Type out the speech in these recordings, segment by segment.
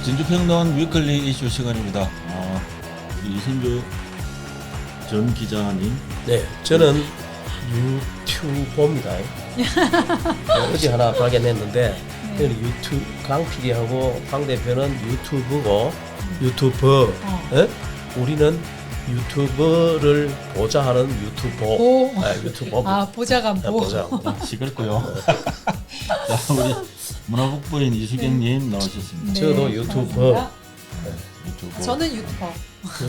진주평론 위클리 이슈 시간입니다. 우리 이승규 전 기자님. 네, 저는 유튜버입니다. 어제 하나 발견했는데 유튜브 강 PD하고 강 대표는 유튜브고 유튜버. 우리는 유튜버를 보자 하는 유튜버. 유튜버. 보자가 뭐. 보자. 시끄럽고요. 자, 우리 문화국부인 이수경님 나오셨습니다. 네, 저도 유튜버. 유튜브. 저는 유튜버.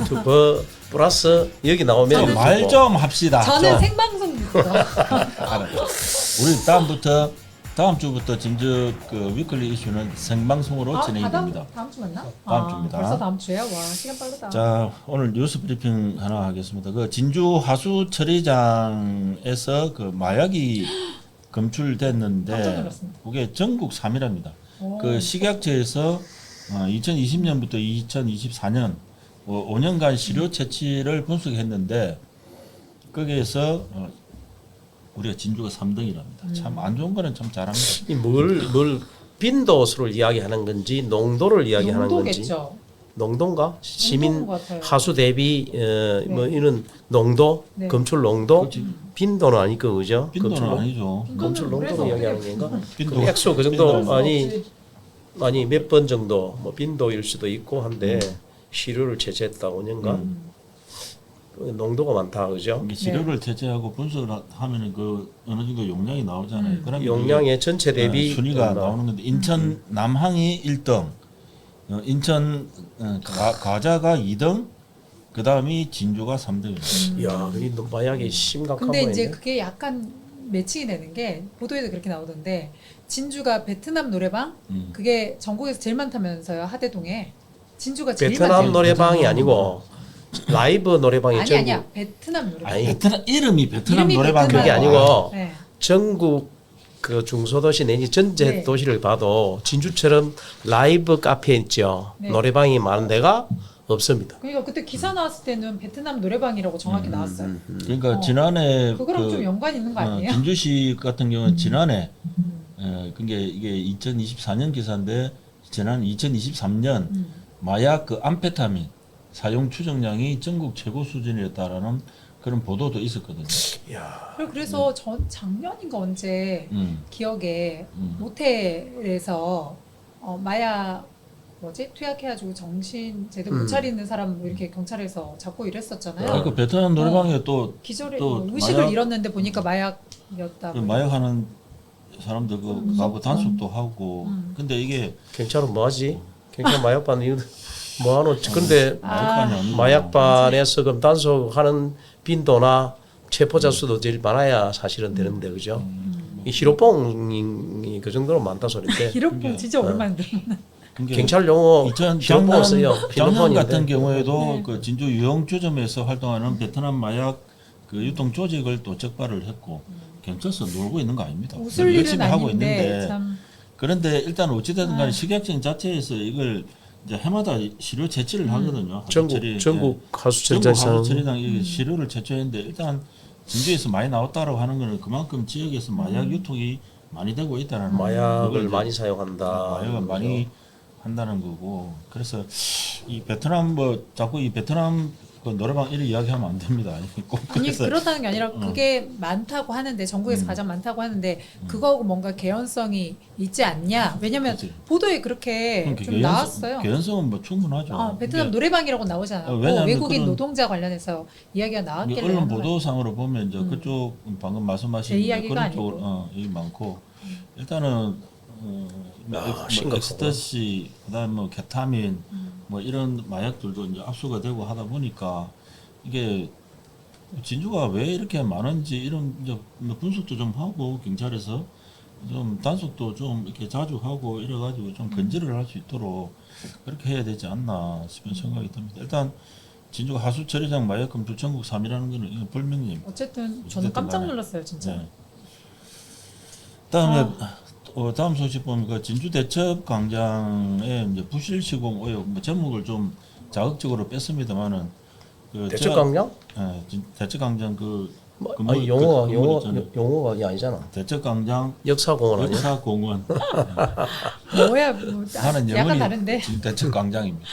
유튜버 플러스 여기 나오면 말 좀 합시다. 저는 생방송 유튜버. 우리 다음 주부터 진주 그 위클리 이슈는 생방송으로 진행이 됩니다. 다음 주 맞나? 다음 주입니다. 벌써 다음 주야? 와, 시간 빠르다. 자, 오늘 뉴스 브리핑 하나 하겠습니다. 그 진주 하수 처리장에서 그 마약이 깜짝 검출됐는데 놀랐습니다. 그게 전국 3위랍니다. 오. 그 식약처에서 2020년부터 2024년 5년간 시료 채취를 분석했는데 거기에서 우리가 진주가 3등이랍니다. 참 안 좋은 거는 참 잘합니다. 뭘 빈도수를 이야기하는 건지 농도를 이야기하는 건지. 농도겠죠. 농도인가? 시민 농도인 것 같아요. 하수 대비 뭐 이런 농도, 네. 검출 농도, 그렇지. 빈도는 아닐 거 그죠? 빈도는 검출 아니죠. 검출 농도를 이야기하는 건가? 빈도. 그 액수 그 정도 빈도는 아니 몇 번 정도 뭐 빈도일 수도 있고 한데 시료를 채취했다 5년간 농도가 많다 그죠? 이게 시료를 채취하고 분석을 하면은 그 어느 정도 용량이 나오잖아요. 그러면 용량의 전체 대비 순위가 얼마? 나오는 건데 인천 남항이 1등, 인천 과자가 2등, 그 다음이 진주가 3등입니다. 이야, 이 마약이 심각한 근데 거예요. 이제 그게 약간 매칭이 되는 게 보도에도 그렇게 나오던데 진주가 베트남 노래방 그게 전국에서 제일 많다면서요. 하대동에 진주가 제일 베트남 많대요. 노래방이 아니고 라이브 노래방이 전국 아니야 베트남 노래방. 아니, 베트남 이름이 베트남 이름이 노래방 그게 베트남. 아니고 네. 전국 그 중소도시 내지 전체 네. 도시를 봐도 진주처럼 라이브 카페 있죠. 네. 노래방이 많은 데가 없습니다. 그러니까 그때 기사 나왔을 때는 베트남 노래방이라고 정확히 나왔어요. 그러니까 지난해 그거랑 좀 연관이 있는 거 아니에요? 진주시 같은 경우는 지난해 그게 이게 2024년 기사인데 지난 2023년 마약 그 암페타민 사용 추정량이 전국 최고 수준이었다라는 그런 보도도 있었거든요. 이야, 그래서 전 작년인가 언제 기억에 음. 모텔에서 마약 투약해가지고 정신 제대로 못 차리는 사람 뭐 이렇게 경찰에서 잡고 이랬었잖아요. 그러니까 베트남 노래방에 또 기절에 또 뭐 의식을 마약- 잃었는데 보니까 마약이었다. 그 마약하는 사람들 그 가고 단속도 하고 근데 이게 경찰은 뭐하지? 경찰 마약반 이거 뭐하노? 근데 마약반이 아니고 마약반에서 그럼 단속하는 빈도나 체포자 수도 제일 많아야 사실은 되는데 그죠? 이 히로뽕이 그 정도로 많다 소리인데 기록부 진짜 오랜만에 들었나? 그게 경찰 용어 히로뽕 써요. 작년 히로뽕인데. 같은 경우에도 그 진주 유흥주점에서 활동하는 베트남 마약 그 유통 조직을 또 적발을 했고 경찰서 놀고 있는 거 아닙니다. 웃을 일은 열심히 하고 아닌데 있는데 참 그런데 일단 어찌됐든 간에 식약청 자체에서 이걸 이제 해마다 시료 채취를 하거든요. 전국 하수처리, 전국 전국 하수처리장 하수처리장 이게 시료를 채취했는데 일단 진주에서 많이 나왔다라고 하는 거는 그만큼 지역에서 마약 유통이 많이 되고 있다는 마약을 그걸 이제 많이 사용한다. 마약을 많이 한다는 거고 그래서 이 베트남 뭐 자꾸 이 베트남 그 노래방 이런 이야기하면 안 됩니다. 꼭 아니 그래서 그렇다는 게 아니라 그게 많다고 하는데 전국에서 가장 많다고 하는데 그거하고 뭔가 개연성이 있지 않냐? 왜냐면 그치. 보도에 그렇게 그러니까 좀 나왔어요. 개연성은 뭐 충분하죠. 베트남 이게 노래방이라고 나오잖아요. 왜냐하면 외국인 그런- 노동자 관련해서 이야기가 이게 나왔길래 언론 하는 거예요. 보도상으로 보면 이제 그쪽 방금 말씀하신 제 이야기가 그런 아니고. 쪽으로 얘기 많고 일단은 뭐 심각하구나. 엑스터시 그다음 뭐 케타민 뭐 이런 마약들도 이제 압수가 되고 하다 보니까 이게 진주가 왜 이렇게 많은지 이런 이제 뭐 분석도 좀 하고 경찰에서 좀 단속도 좀 이렇게 자주 하고 이래가지고 좀 건지를 할 수 있도록 그렇게 해야 되지 않나 싶은 생각이 듭니다. 일단 진주가 하수처리장 마약 검출 전국 3위라는 거는 이거 불명예. 어쨌든 저는 깜짝 놀랐어요, 진짜. 네. 다음에 다음 소식 보면 그 진주 대첩 광장에 이제 부실 시공 의혹 뭐 제목을 좀 자극적으로 뺐습니다만은 그 대척 강령? 대첩 광장 그 아니 용어가 아니잖아. 대척광장 역사공원 아니야? 역사공원. 뭐야, 뭐, 나는 약간 영원히 다른데. 지금 대척광장입니다.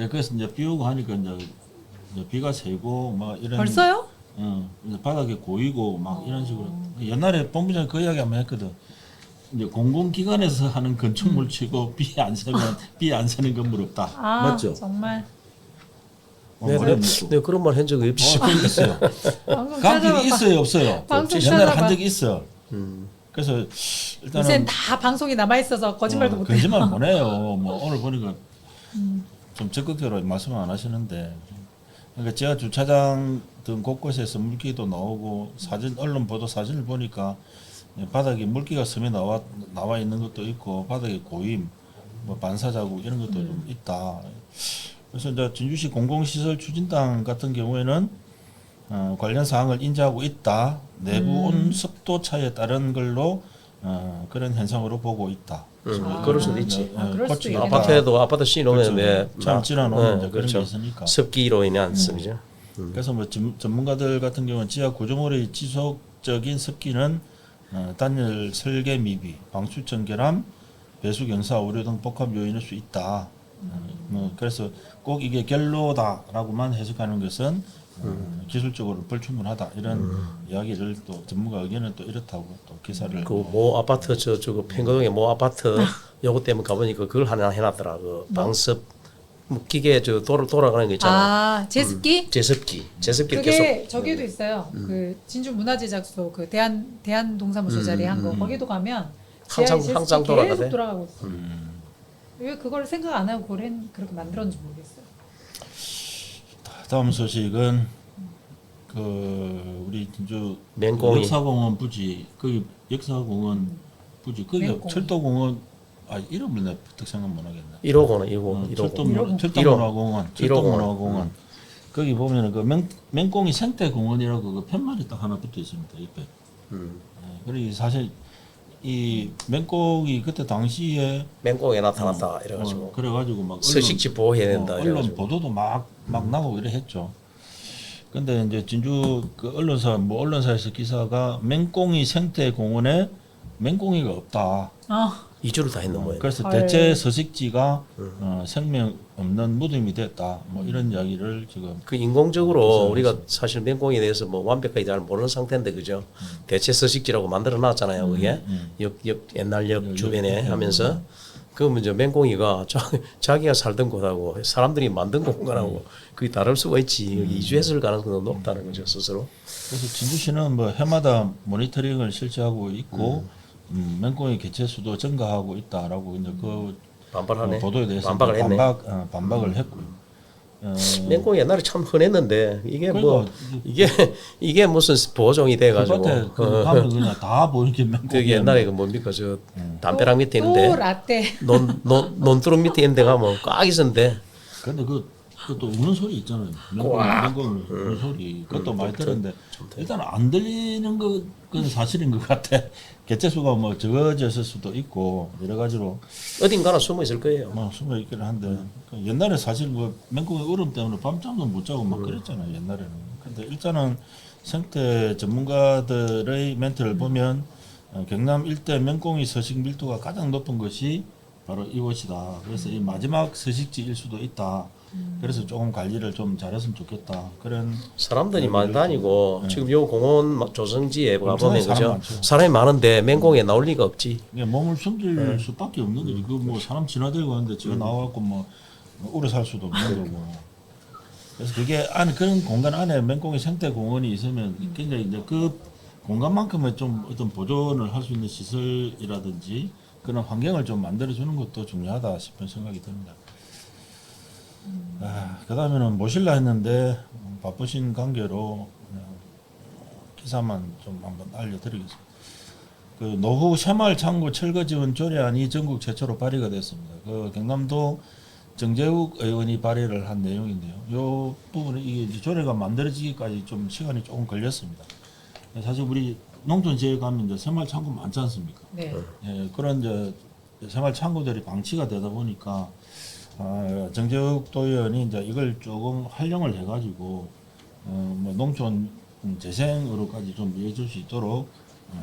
그래서 이제 비 오고 하니까 이제 비가 새고 막 이런. 벌써요? 이제 바닥에 고이고 막 이런 식으로. 옛날에 본부장이 그 이야기 한번 했거든. 이제 공공기관에서 하는 건축물 치고 비 안 새는 건물 없다. 아, 맞죠? 정말. 네, 그런 말 한 적이 없이. 그게 있어요. 방송 감길이 찾아봐. 있어요, 없어요? 방송 옛날에 찾아봐. 한 적이 있어. 그래서 요새는 일단은 다 방송이 남아 있어서 거짓말도 못해요. 거짓말 못 해요. 뭐 오늘 보니까 좀 적극적으로 말씀 안 하시는데. 그러니까 제가 주차장 등 곳곳에서 물기도 나오고 사진 언론 보도 사진을 보니까 바닥에 물기가 섬에 나와 있는 것도 있고 바닥에 고임, 뭐 반사 자국 이런 것도 좀 있다. 그래서 이제 진주시 공공시설 추진단 같은 경우에는 관련 사항을 인지하고 있다. 내부 온습도 차에 따른 걸로 그런 현상으로 보고 있다. 그럴 수도 있지. 그럴 수도 있겠네. 아파트에도 아파트 시놓으면 왜 참 지나놓으면 이제 그런 그렇죠. 게 있으니까. 습기로 인한 습이죠. 그래서 뭐 전문가들 같은 경우는 지하 구조물의 지속적인 습기는 단열 설계 미비, 방수청 결함, 배수 경사 오류 등 복합 요인일 수 있다. 뭐 그래서 꼭 이게 결로다라고만 해석하는 것은 기술적으로 불충분하다 이런 이야기를 또 전문가 의견은 또 이렇다고 또 기사를 그 모 아파트 저거 평거동에 모 아파트 요거 때문에 가보니까 그걸 하나 해놨더라. 그 방습 뭐 기계 저 돌아가는 거 있잖아. 아, 제습기? 제습기 그게 계속 저기도 있어요. 그 진주 문화제작소 그 대한동사무소 자리에 한 거. 거기도 가면 항상 지하에 항상 제습기 돌아가대. 계속 돌아가고 있어. 왜 그걸 생각 안 하고 그렇게 만들었는지 모르겠어요. 다음 소식은 그 우리 진주 맹공이. 역사공원 부지 거기 역사공원 부지 거기 맹공이. 철도공원 이름을 내가 부탁 생각 못 하겠네. 1호고는 1호. 철도문화공원 철도문화공원 거기 보면은 그 맹공이 생태공원이라고 그 편말이 딱 하나 붙어 있습니다 옆에. 그리고 사실 이 맹공이 그때 당시에 맹공에 나타났다 이래가지고 그래가지고 막 서식지 보호해야 된다 언론 이래가지고. 보도도 막 나고 이래 했죠. 근데 이제 진주 그 언론사에서 기사가 맹꽁이 생태공원에 맹꽁이가 없다. 아, 2주를 다 했는 모양. 그래서 헐. 대체 서식지가 생명 없는 무덤이 됐다. 뭐 이런 이야기를 지금 그 인공적으로 기사에서. 우리가 사실 맹공에 대해서 뭐 완벽하게 잘 모르는 상태인데 그죠? 대체 서식지라고 만들어 놨잖아요. 그게 옛날 역 주변에 하면서 그러면 이제 맹공이가 자기가 살던 곳하고 사람들이 만든 공간하고 그게 다를 수가 있지. 이주했을 가능성도 높다는 거죠 스스로. 그래서 진주시는 뭐 해마다 모니터링을 실시하고 있고 맹꽁이 개체 수도 증가하고 있다라고 이제 그 반발하네. 보도에 대해서 반박을 했네. 반박을 했고요. 맹꽁이 옛날에 참 흔했는데 이게 뭐 그러니까 이게 무슨 보호종이 돼가지고 밭에 그 가면 그냥 다 보이게 맹꽁이. 되게 옛날에 그 뭡니까 저 담벼락 밑에 또 있는데 라떼. 논두렁 밑에 있는 데 가면 꽉 있었는데 근데 그것도 우는 소리 있잖아요. 맹꽁 우는 소리. 그것도 많이 들었는데 일단 안 들리는 그건 사실인 것 같아. 개체수가 뭐 적어졌을 수도 있고 여러 가지로 어딘가나 숨어 있을 거예요. 뭐 숨어 있기는 한데 그 옛날에 사실 뭐 맹꽁이 얼음 때문에 밤잠도 못 자고 막 그랬잖아요. 옛날에는. 근데 일단은 생태 전문가들의 멘트를 보면 경남 일대 맹꽁이 서식 밀도가 가장 높은 것이 바로 이곳이다. 그래서 이 마지막 서식지일 수도 있다. 그래서 조금 관리를 좀 잘했으면 좋겠다. 그런 사람들이 많이 다니고 지금 요 공원 조성지에 가보면 사람 그죠? 많죠. 사람이 많은데 맹공에 나올 리가 없지. 이게 몸을 숨길 수밖에 없는 거지. 그 뭐 사람 지나들고 하는데 지가 나와갖고 뭐 오래 살 수도 없는 거고. 그래서 그게 안에 그런 공간 안에 맹꽁이 생태 공원이 있으면 굉장히 이제 그 공간만큼은 좀 어떤 보존을 할 수 있는 시설이라든지 그런 환경을 좀 만들어 주는 것도 중요하다 싶은 생각이 듭니다. 그 다음에는 모실라 했는데 바쁘신 관계로 그냥 기사만 좀 한번 알려드리겠습니다. 그 노후 새마을 창고 철거 지원 조례안이 전국 최초로 발의가 됐습니다. 그 경남도 정재욱 의원이 발의를 한 내용인데요. 이 부분은 이게 이제 조례가 만들어지기까지 좀 시간이 조금 걸렸습니다. 사실 우리 농촌 지역에 가면 이제 새마을 창고 많지 않습니까? 네. 예, 그런 이제 새마을 창고들이 방치가 되다 보니까 정재욱 도의원이 이제 이걸 조금 활용을 해가지고 뭐 농촌 재생으로까지 좀 이어질 수 있도록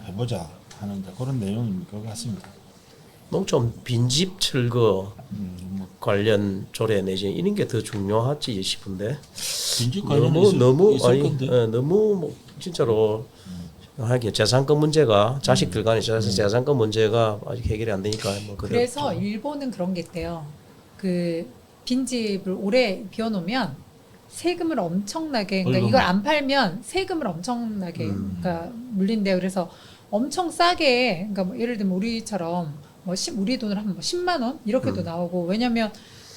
해보자 하는 그런 내용인 것 같습니다. 농촌 빈집 철거 뭐 관련 조례 내지 이런 게 더 중요하지 싶은데 빈집 관련 너무 있을 아니 건데. 너무 뭐 진짜로 하긴 재산권 문제가 자식들 간의 재산권 문제가 아직 해결이 안 되니까 뭐 그대로 그래서 일본은 그런 게 있대요. 그 빈집을 오래 비워놓으면 세금을 엄청나게, 그러니까 벌금. 이걸 안 팔면 세금을 엄청나게 그러니까 물린대요. 그래서 엄청 싸게, 그러니까 뭐 예를 들면 우리처럼 뭐 우리 돈으로 하면 뭐 10만 원 이렇게도 나오고, 왜냐면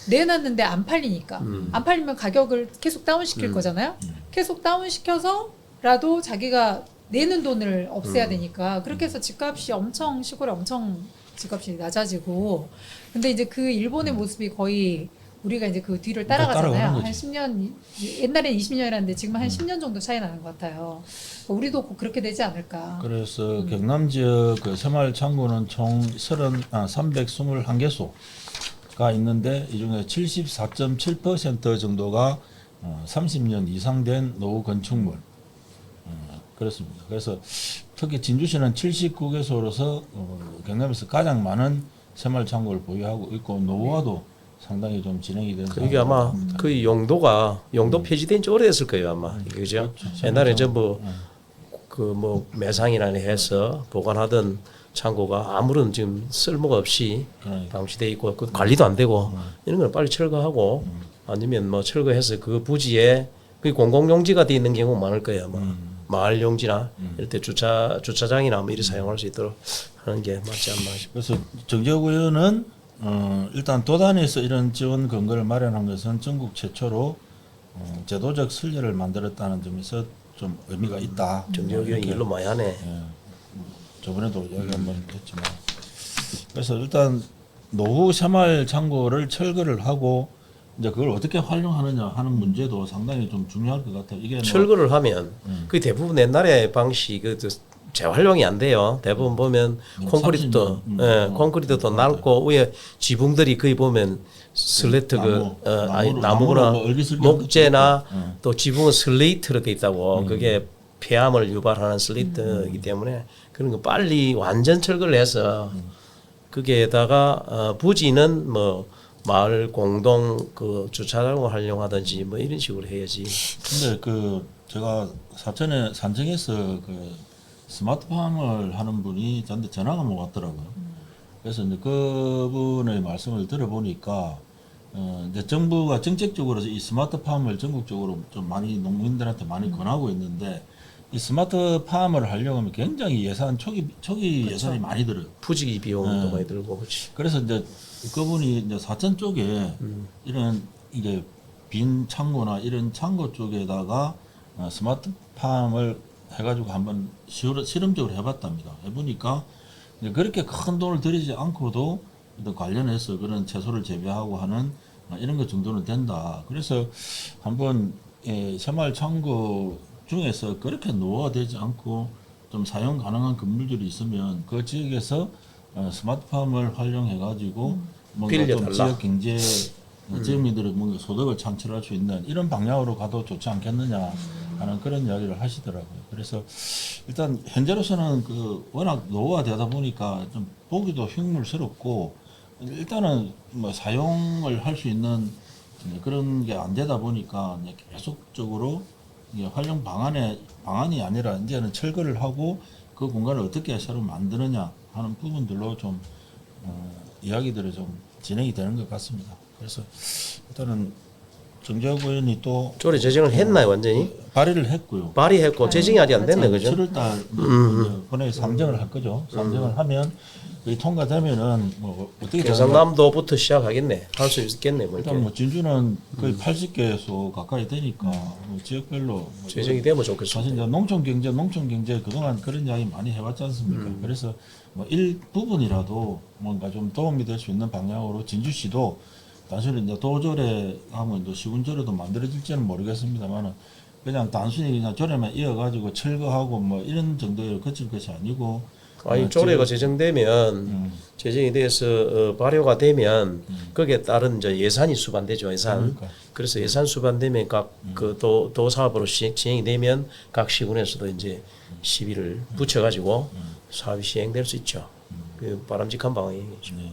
내놨는데 안 팔리니까. 안 팔리면 가격을 계속 다운시킬 거잖아요. 계속 다운시켜서라도 자기가 내는 돈을 없애야 되니까. 그렇게 해서 집값이 엄청, 시골에 엄청 집값이 낮아지고. 근데 이제 그 일본의 모습이 거의 우리가 이제 그 뒤를 따라가잖아요. 따라가는 한 거지. 10년, 옛날엔 20년이라는데 지금 한 10년 정도 차이 나는 것 같아요. 우리도 곧 그렇게 되지 않을까. 그래서 경남 지역 그 새마을 창고는 총 321개소가 있는데 이 중에 74.7% 정도가 30년 이상 된 노후 건축물. 그렇습니다. 그래서 특히 진주시는 79개소로서 경남에서 가장 많은 새마을 창고를 보유하고 있고 노후화도 상당히 좀 진행이 된 이게 아마 그 용도 폐지된 지 오래됐을 거예요 아마 그죠? 옛날에 전부 그 뭐 매상이나 해서 보관하던 창고가 아무런 지금 쓸모가 없이 그러니까. 방치돼 있고 그 관리도 안 되고 이런 걸 빨리 철거하고 아니면 뭐 철거해서 그 부지에 그 공공용지가 돼 있는 경우가 많을 거예요 아마 마을 용지나 이럴 때 주차장이나 뭐 이리 사용할 수 있도록 하는 게 맞지 않나 싶어요. 그래서 정재욱 의원은 일단 도단에서 이런 지원 근거를 마련한 것은 전국 최초로 제도적 선례를 만들었다는 점에서 좀 의미가 있다. 정재혁 의원이 일로 많이 하네. 예, 저번에도 이야기 한번 했지만 그래서 일단 노후 새마을 창고를 철거를 하고 이제 그걸 어떻게 활용하느냐 하는 문제도 상당히 좀 중요할 것 같아요. 이게 뭐 철거를 하면 그 대부분 옛날의 방식 그 재활용이 안 돼요. 대부분 보면 콘크리트도 콘크리트도 낡고 위에 지붕들이 거의 보면 슬레이트 나무나 뭐 얼기슬기 목재나 응. 또 지붕은 슬레이트로 돼 있다고 그게 폐암을 유발하는 슬레이트이기 때문에 그런 거 빨리 완전 철거를 해서 거기에다가 부지는 뭐 마을 공동 그 주차장을 활용하든지 뭐 이런 식으로 해야지. 근데 그 제가 사천에 산청에서 그 스마트팜을 하는 분이 저한테 전화가 뭐 왔더라고요. 그래서 이제 그분의 말씀을 들어보니까 이제 정부가 정책적으로 이 스마트팜을 전국적으로 좀 많이 농민들한테 많이 권하고 있는데 이 스마트팜을 하려고 하면 굉장히 초기 그렇죠. 예산이 많이 들어요. 부지 비용도 많이 들고 그렇지. 그래서 이제 그분이 이제 사천 쪽에 이런 이게 빈 창고나 이런 창고 쪽에다가 스마트팜을 해가지고 한번 실험적으로 해봤답니다. 해보니까 이제 그렇게 큰 돈을 들이지 않고도 어떤 관련해서 그런 채소를 재배하고 하는 이런 것 정도는 된다. 그래서 한번 새마을 창고 중에서 그렇게 노후화되지 않고 좀 사용 가능한 건물들이 있으면 그 지역에서 스마트팜을 활용해가지고 뭔가 좀 빌려달라. 지역 경제 지역민들의 뭔가 소득을 창출할 수 있는 이런 방향으로 가도 좋지 않겠느냐 하는 그런 이야기를 하시더라고요. 그래서 일단 현재로서는 그 워낙 노후화되다 보니까 좀 보기도 흉물스럽고 일단은 뭐 사용을 할 수 있는 그런 게 안 되다 보니까 이제 계속적으로 이게 활용 방안이 아니라 이제는 철거를 하고 그 공간을 어떻게 새로 만드느냐 하는 부분들로 좀 이야기들이 좀 진행이 되는 것 같습니다. 그래서 일단은 정재욱 의원이 또 조례 제정을 했나요 완전히? 발의를 했고요. 발의했고 제정이 아직 안 됐네 그죠? 7월달 본회의 상정을 할 거죠. 상정을 하면 이 통과되면은 뭐 어떻게 되느냐. 경상남도부터 시작하겠네. 할 수 있겠네 뭐 일단 이렇게. 뭐 진주는 거의 80개소 가까이 되니까 뭐 지역별로 뭐 제정이 되면 좋겠습니다. 사실 이제 농촌 경제 그동안 그런 이야기 많이 해왔지 않습니까? 그래서 뭐 일부분이라도 뭔가 좀 도움이 될 수 있는 방향으로 진주시도 단순히 이제 도조례 하면 또 시군조례도 만들어질지는 모르겠습니다만은 그냥 단순히 그냥 조례만 이어가지고 철거하고 뭐 이런 정도에 그칠 것이 아니고 아니 조례가 제정되면 제정이 돼서 발효가 되면 거기에 따른 이제 예산이 수반되죠. 예산. 그러니까. 그래서 예산 수반되면 각 그 도 사업으로 진행이 되면 각 시군에서도 이제 시비를 붙여가지고 사업이 시행될 수 있죠. 그 바람직한 방향이죠. 네.